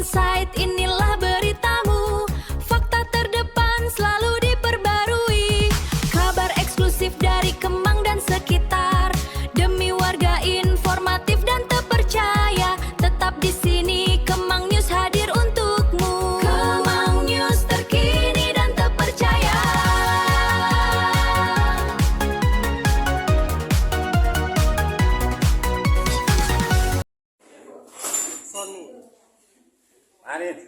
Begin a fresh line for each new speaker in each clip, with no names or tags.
Insight, inilah beritamu. Fakta terdepan selalu diperbarui. Kabar eksklusif dari Kemang dan sekitar. Demi warga informatif dan terpercaya. Tetap di sini Kemang News hadir untukmu. Kemang News terkini dan terpercaya.
Anin,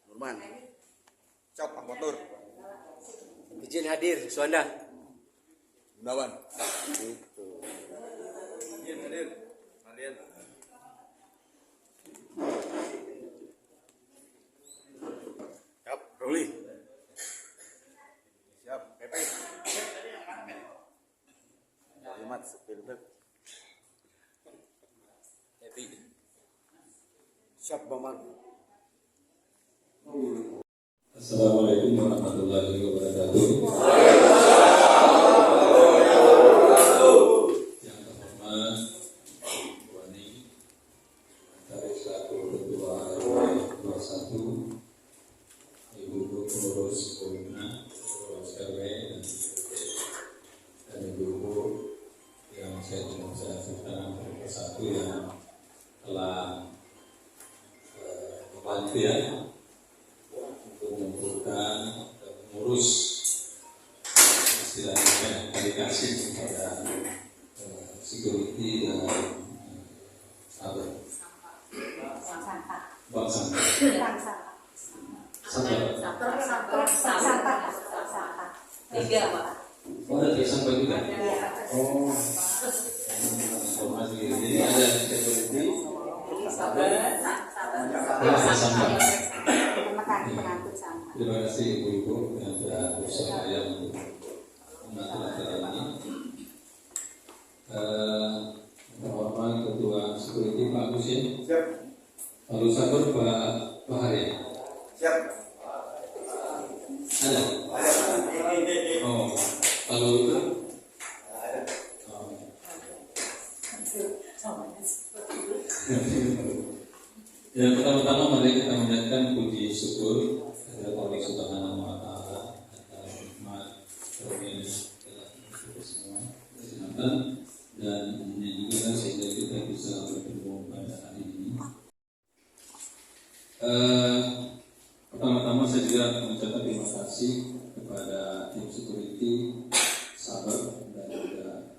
Nurman, Cop, Ahmad Nur,
Izin hadir, Suanda.
Gunawan, itu. Izin hadir, Marian. Siap, Ruli. Siap, Pepe. Kalimat sepilbet.
Happy.
Siap, Bambang.
Assalamualaikum warahmatullahi wabarakatuh. Yang terhormat Wani dari selaku Ketua RW 21, Ibu Pengurus Pembina, Pengurus RW dan Ibu-ibu yang saya sebutkan persatu yang telah membantu ya untuk mengumpulkan dan mengurus istilahnya aplikasi kepada security dan bank sampah. Oh, ada sampah juga. Oh, informasi. Jadi ada security. Terima kasih ibu-ibu yang telah bersedia untuk membantu acara ini. Terhormat Ketua Security Pak Husin.
Siap.
Lalu Sabar Pak Bahari.
Siap.
Ada. Oh, lalu itu. Yang pertama-tama mari kita menyiapkan puji syukur kepada Allah Subhanahu wa Ta'ala atas nikmat karunia telah kita semua kesehatan dan juga sehingga kita bisa bertemu pada hari ini. Pertama-tama saya juga mengucapkan terima kasih kepada tim security, Sabar dan juga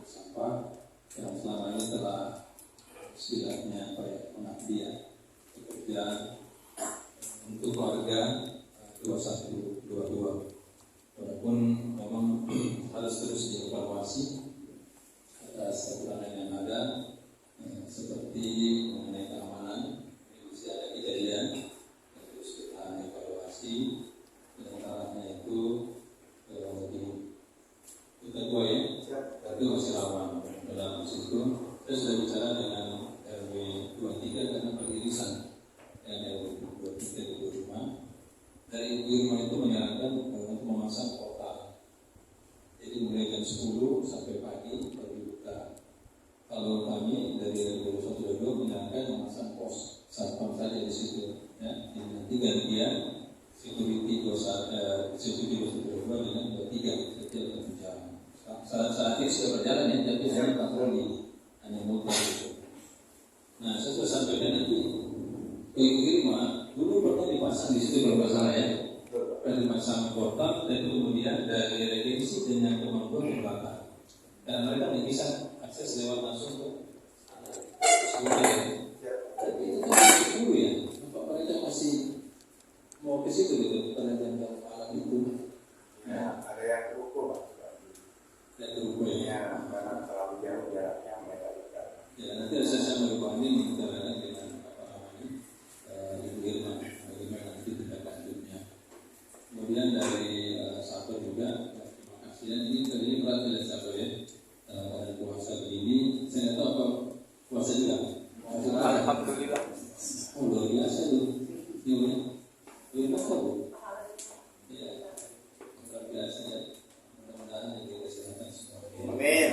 Sampah yang selama ini telah istilahnya pengabdian bekerja untuk warga 2122. Walaupun memang harus terus dievaluasi atas kekurangan yang ada, seperti mengenai keamanan, bisa ada kejadian terus kita evaluasi. Diantaranya itu di Kutai ya, tapi masih rawan dalam situ. Saya sudah bicara dengan RW 23 karena peririsan dengan RW 23 di rumah. Dari rumah itu menyarankan untuk memasang portal. Jadi mulai jam 10 sampai pagi baru dibuka. Kalau kami dari RW 122 menyarankan memasang pos satpam saja di situ. Ya, nanti gantian security 122 dengan 23 setiap 1 jam. Saat ini sudah berjalan ya, tapi saya patroli. Hanya mudah itu. Nah, saya sudah sampaikan nanti Irma dulu pernah dipasang di situ kalau nggak salah ya, pernah dipasang portal dan kemudian dari regensi dengan kemampuan ke belakang. Dan mereka tidak bisa akses lewat langsung ke sekolah. Tapi itu kan dulu ya, apa mereka masih mau ke situ gitu pada jam-jam malam itu?
Ya, ada yang terukur.
Yang terukur
ya, karena terlalu jauh jaraknya mereka.
Ya, nanti saya mencoba ini kita lihat dengan apa namanya Ibu Irma, bagaimana nanti tindak lanjutnya. Kemudian dari Sabar juga, terima kasih. Dan ini tadi berat dari Sabar ya, pada puasa begini, saya tahu apa puasa juga.
Alhamdulillah.
Oh, luar biasa tuh. Ini luar biasa bu. Ya, luar biasa ya. Mudah-mudahan jadi kesehatan semua.
Amin.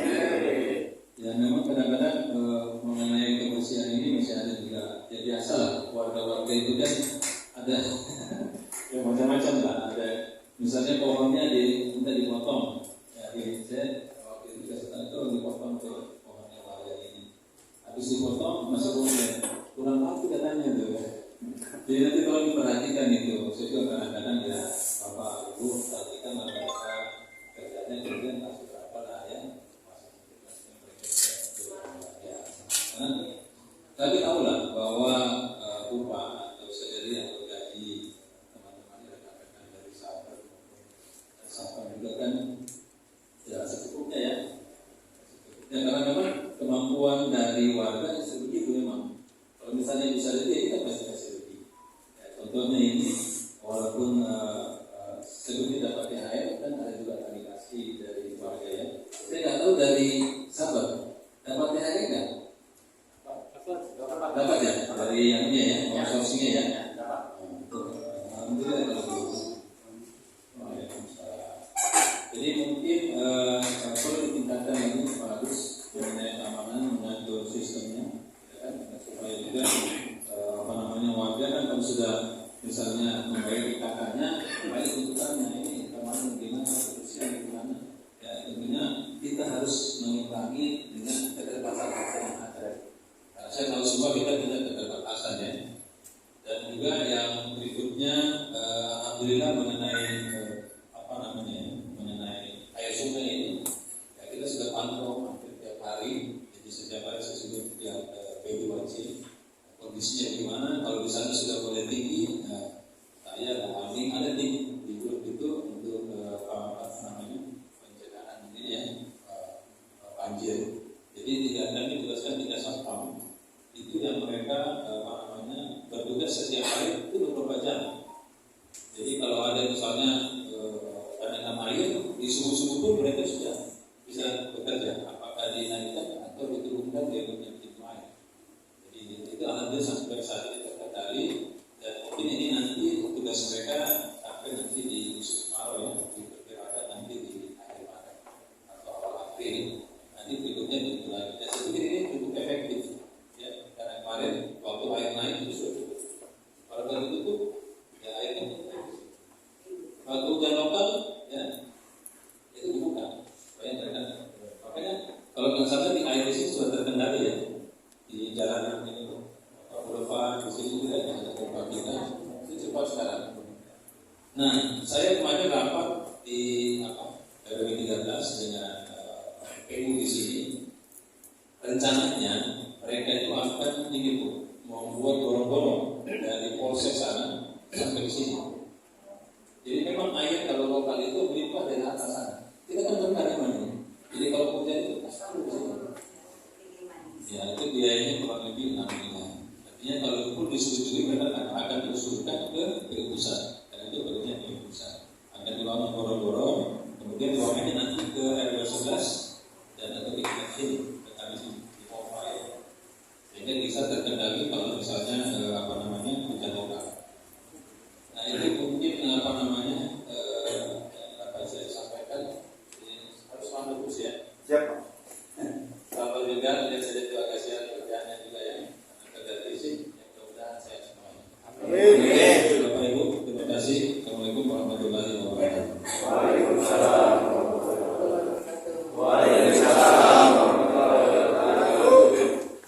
Ya memang kadang-kadang mengenai kebersihan ini masih ada dan juga ya biasa lah, warga-warga itu kan ada ya macam-macam lah, ada misalnya pohonnya minta dipotong, ya saya waktu itu saya tahu dipotong tuh pohonnya warga ini, habis dipotong masih kurang waktu katanya tuh. Jadi nanti kalau diperhatikan itu, saya juga kadang-kadang ya bapak ibu perhatikan mereka kerjanya kemudian kasih berapa lah ya, tapi tahulah bahwa upah atau salary atau gaji teman-teman rekan-rekan dari sahabat juga kan tidak secukupnya ya. Ya karena memang kemampuan dari warga sebegitu memang. Kalau misalnya bisa lebih, kita pasti kasih lebih. Ya, contohnya ini, walaupun sebelumnya dapat THR, kan ada juga kami kasih dari warga ya. Saya nggak tahu dari sahabat dapat THR nggak? Dapat ya, dari yang ini ya, outsourcingnya ya. Alhamdulillah kalau begitu. Jadi mungkin perlu ditingkatkan lagi Pak Agus mengenai keamanan, mengatur sistemnya, ya kan? Supaya juga warga kan kalau sudah misalnya membayar IKK-nya, baik tuntutannya ini keamanan gimana, kebersihan gimana, ya tentunya kita harus mengimbangi dengan keterbatasan yang ada. Saya tahu semua kita punya keterbatasan ya. Dan juga yang berikutnya, alhamdulillah mengenai mengenai air sungai ini, ya kita sudah pantau hampir tiap hari. Jadi setiap hari saya sudah lihat PWC kondisinya gimana. Kalau di sana sudah mulai tinggi, saya kami ada di grup itu untuk pencegahan ini ya banjir. Jadi tidak kami tugaskan 3 satpam itu yang mereka bertugas setiap hari itu 24 jam. Jadi kalau ada misalnya kadang air di subuh-subuh pun mereka sudah bisa bekerja, apakah dinaikkan atau diturunkan dia punya pintu air. Jadi itu alhamdulillah sampai saat ini terkendali, dan mungkin ini nanti tugas mereka sampai nanti di musim kemarau ya, diperkirakan nanti di akhir Maret atau awal April. Nanti berikutnya itu lagi. Dan saya pikir ini cukup efektif ya, karena kemarin waktu air naik itu sudah cukup. Kalau baru tutup ya airnya tutup. Waktu hujan lokal ya itu dibuka. Makanya kalau nggak salah di air di sini sudah terkendali ya, di jalanan ini Boulevard di sini juga ada pompa kita itu cepat sekarang. Nah saya kemarin rapat di RW 13 dengan PU di sini. Rencananya mereka itu akan membuat gorong-gorong dari polsek sana sampai di sini. Jadi memang air kalau lokal itu melimpah dari atas sana. Kita kan berkariman ini. Jadi kalau hujan itu selalu di sini. Ya itu biayanya kurang lebih 6 miliar. Artinya kalau pun disetujui mereka akan diusulkan ke pusat. Dan itu barunya ke pusat. Akan dibangun gorong-gorong, kemudian dibangunnya nanti ke RW 11 dan atau di sini, ke kami sini di pompa ya. Sehingga bisa terkendali kalau misalnya hujan lokal. Nah itu mungkin apa saya sampaikan harus paham terus ya.
Siap.
Sama juga yang saya juga kasih kerjaannya juga yang kerja di sini. Mudah-mudahan saya semuanya.
Amin.
Bapak Ibu, terima kasih. Assalamualaikum warahmatullahi wabarakatuh.
Waalaikumsalam.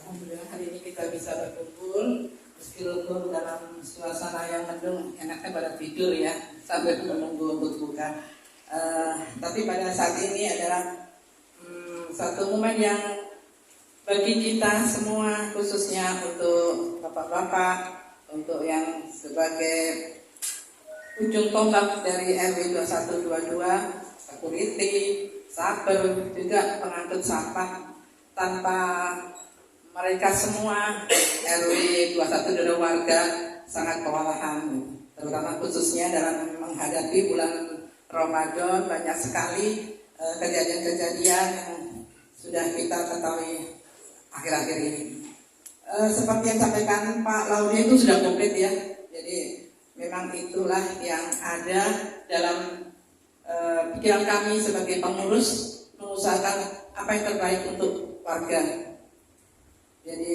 Alhamdulillah hari ini kita bisa berkumpul meskipun dalam suasana yang mendung, enaknya pada tidur ya sambil menunggu untuk buka. Tapi pada saat ini adalah satu momen yang bagi kita semua, khususnya untuk bapak-bapak, untuk yang sebagai ujung tombak dari RW 2122, security, saper, juga pengangkut sampah. Tanpa mereka semua, RW 2122 warga sangat kewalahan, terutama khususnya dalam menghadapi bulan Ramadan. Banyak sekali kejadian-kejadian yang sudah kita ketahui akhir-akhir ini. Seperti yang disampaikan Pak Laude itu sudah komplit ya. Jadi memang itulah yang ada dalam pikiran kami sebagai pengurus, mengusahakan apa yang terbaik untuk warga. Jadi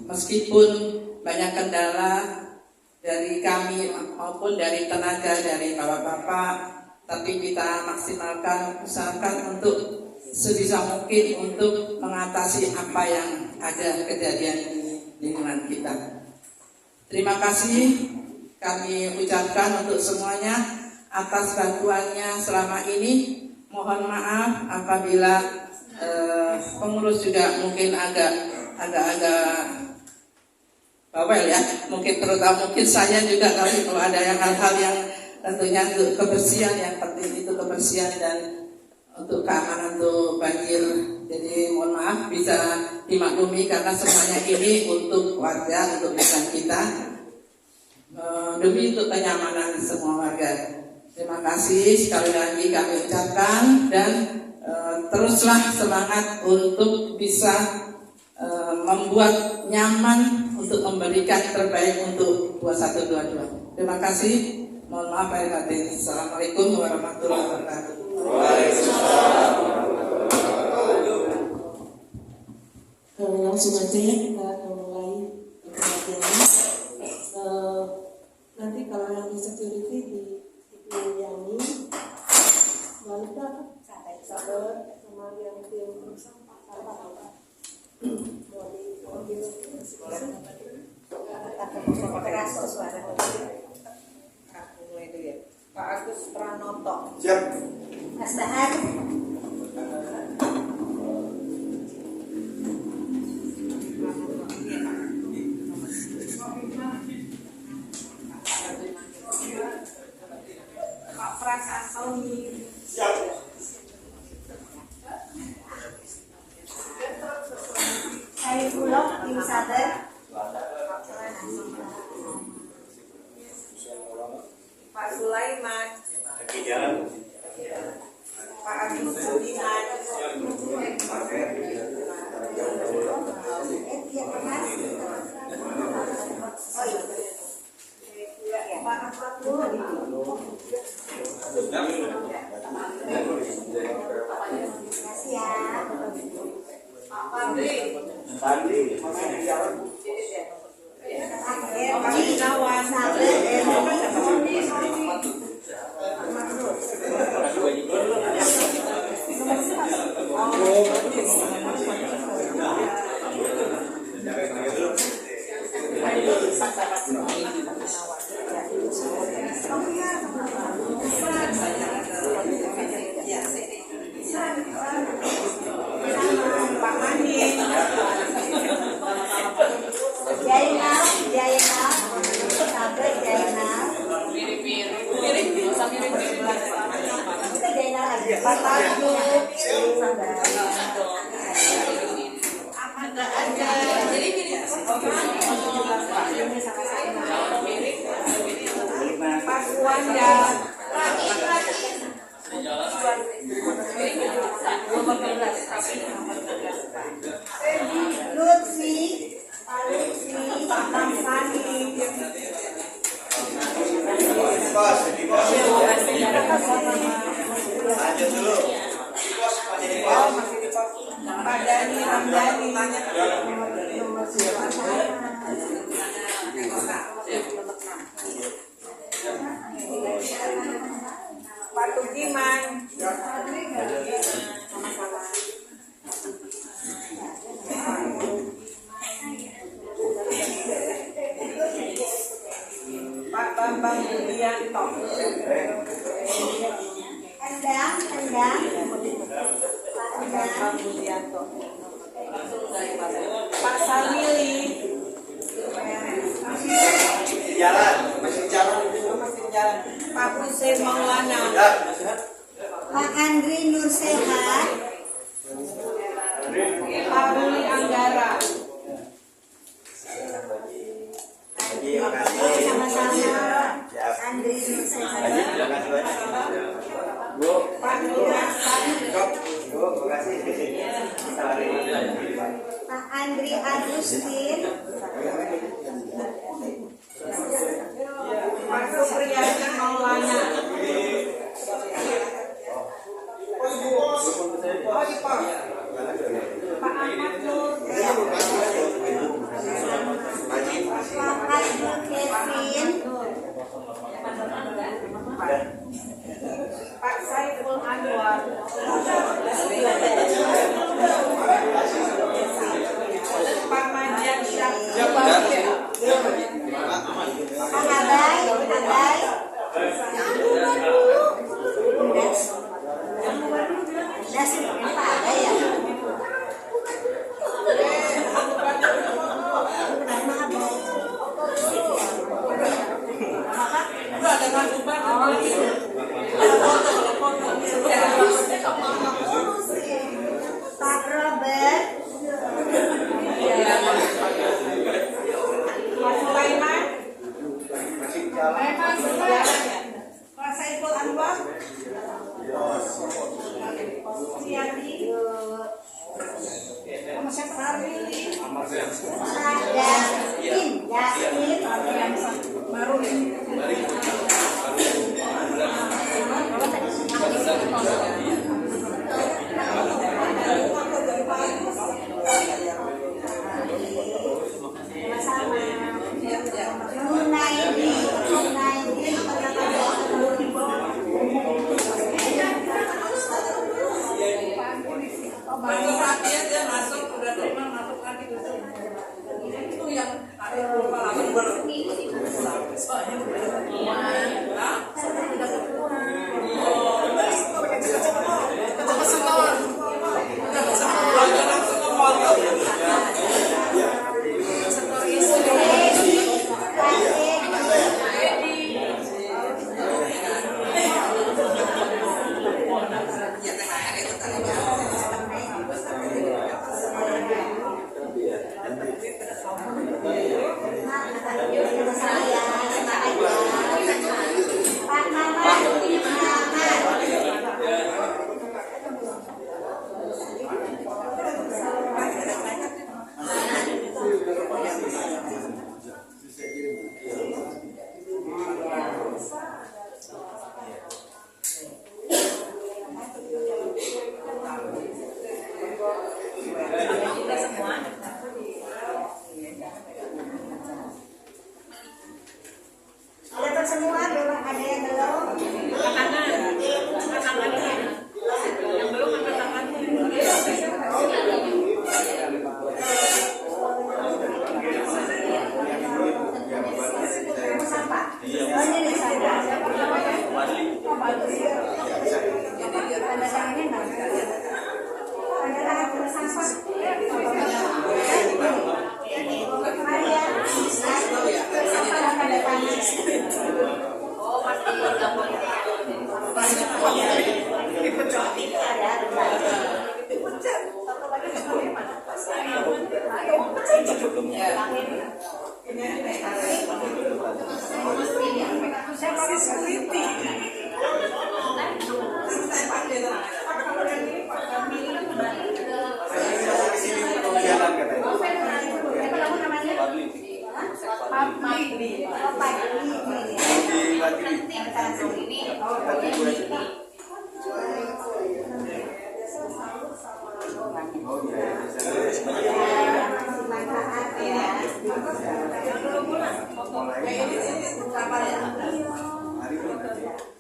meskipun banyak kendala dari kami maupun dari tenaga dari bapak-bapak, tapi kita maksimalkan, usahakan untuk sebisa mungkin untuk mengatasi apa yang ada kejadian di lingkungan kita. Terima kasih kami ucapkan untuk semuanya atas bantuannya selama ini. Mohon maaf apabila pengurus juga mungkin agak bawel ya, mungkin terutama mungkin saya juga kalau ada yang hal-hal yang tentunya untuk kebersihan, yang penting itu kebersihan dan untuk keamanan untuk banjir. Jadi mohon maaf, bisa dimaklumi karena semuanya ini untuk warga, untuk lingkungan kita, demi untuk kenyamanan semua warga. Terima kasih sekali lagi kami ucapkan, dan teruslah semangat untuk bisa membuat nyaman untuk memberikan terbaik untuk 2122. Terima kasih. Mohon maaf lahir batin. Assalamualaikum warahmatullahi wabarakatuh.
Langsung aja ya kita mulai penelitiannya. Nanti kalau yang di security dilayani, lalu kita sabar sama yang tim sampah apa? Mau diambil Pak Agus Pranoto.
Siap.
Mas Bahar. Pak Prasasoni.
Siap.
Saya Pulau Tim Sabar. Pak Sulaiman. Pak Agus Budiman. Pak Abdul. Pak Fadli. Pak Tugiman. Pak Bambang Budianto. Endang. Pak Bambang Budianto. Pak Samili.
Masih jalan.
Pak Hussein Maulana.
Pak Andri Nursehat.
Pak Ruli Anggara.
Sama-sama. Andri Nursehat.
Pak Nurasan.
Pak Andri Agustin.
Pak Supriyadi Maulana. Pak Ahmad Nur.
Dapat semua, belum ada yang belum. Sampah. Oh, ini sampah. Tanda tangannya enggak? Tanda tangan tulis sampah. Maria, sampah dan tanda tangan.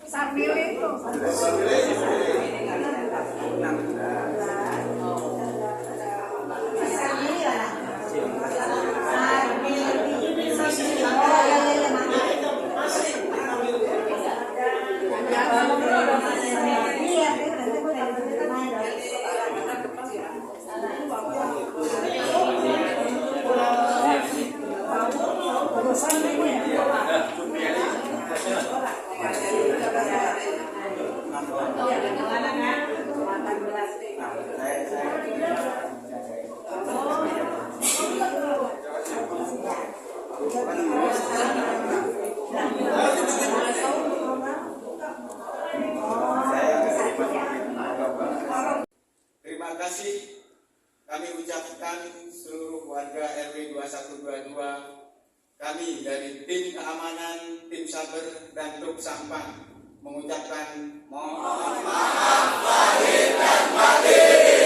Sambil itu.
Terima kasih kami ucapkan seluruh warga RW 2122, kami dari tim keamanan, tim saber, dan truk sampah mengucapkan mohon maaf lahir dan batin.